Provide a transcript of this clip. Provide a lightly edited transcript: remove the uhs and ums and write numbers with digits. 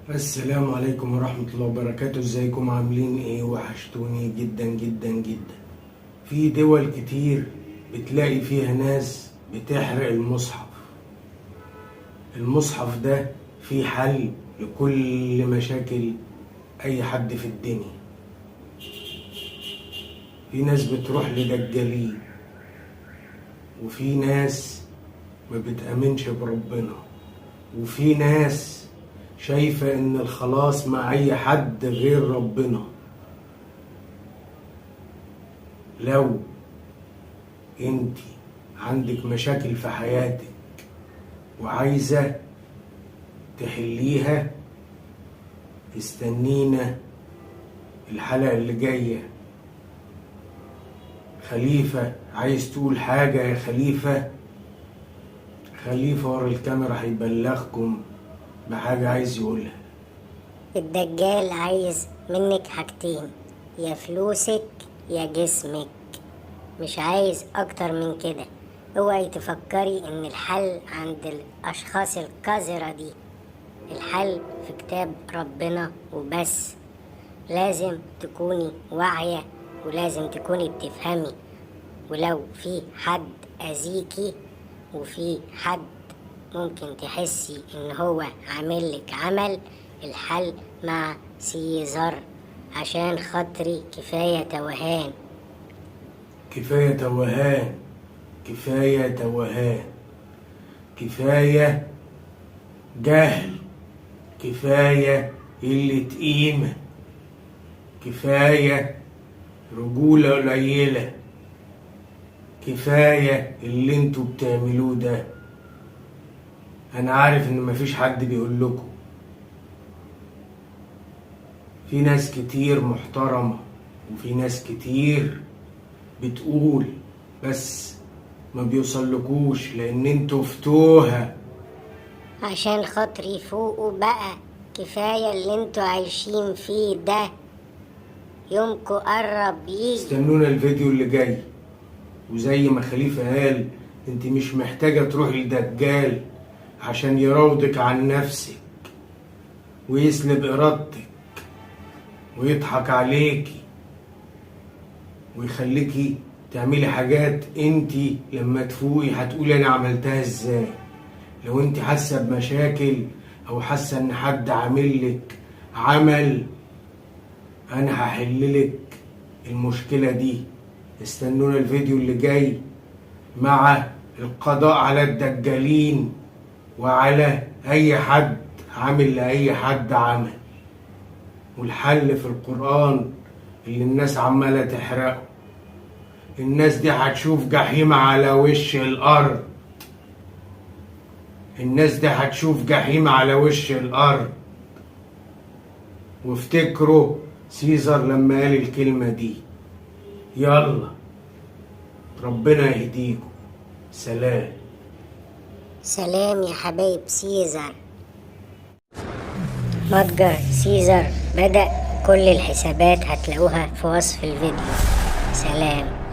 السلام عليكم ورحمة الله وبركاته. ازيكم عاملين ايه؟ وحشتوني جدا جدا جدا. في دول كتير بتلاقي فيها ناس بتحرق المصحف. المصحف ده فيه حل لكل مشاكل اي حد في الدنيا. في ناس بتروح لدجالين، وفي ناس ما بتأمنش بربنا، وفي ناس شايفة ان الخلاص مع اي حد غير ربنا. لو انت عندك مشاكل في حياتك وعايزة تحليها، استنينا الحلقة اللي جاية. خليفة عايز تقول حاجة يا خليفة؟ خليفة ورا الكاميرا هيبلغكم بحاجة عايز يقولها. الدجال عايز منك حاجتين، يا فلوسك يا جسمك، مش عايز اكتر من كده. اوعي تفكري ان الحل عند الاشخاص القذرة دي. الحل في كتاب ربنا وبس. لازم تكوني واعية ولازم تكوني بتفهمي. ولو في حد اذيكي وفي حد ممكن تحسي ان هو عاملك عمل، الحل مع سيزر. عشان خاطري كفاية توهان. كفاية توهان، كفاية توهان، كفاية جهل، كفاية قلة قيمة، كفاية رجولة قليلة، كفاية اللي انتوا بتعملوه ده. انا عارف ان مفيش حد بيقول لكم. في ناس كتير محترمة وفي ناس كتير بتقول، بس ما بيوصلكوش لان انتوا فتوها. عشان خاطري فوقوا بقى. كفاية اللي انتوا عايشين فيه ده. يومكوا قرب يجي. استنونا الفيديو اللي جاي. وزي ما خليفة قال، انت مش محتاجة تروحي لدجال عشان يراودك عن نفسك ويسلب ارادتك ويضحك عليكي ويخليكي تعملي حاجات انت لما تفوقي هتقولي انا عملتها ازاي. لو انت حاسة بمشاكل او حاسة ان حد عاملك عمل، انا هحللك المشكلة دي. استنونا الفيديو اللي جاي مع القضاء على الدجالين وعلى اي حد عامل لاي حد عمل، والحل في القرآن اللي الناس عمالة تحرقه. الناس دي هتشوف جحيم على وش الارض. الناس دي هتشوف جحيم على وش الارض. وافتكروا سيزر لما قال الكلمة دي. يلا ربنا يهديكم. سلام. سلام يا حبايب سيزر. متجر سيزر بدأ. كل الحسابات هتلاقوها في وصف الفيديو. سلام.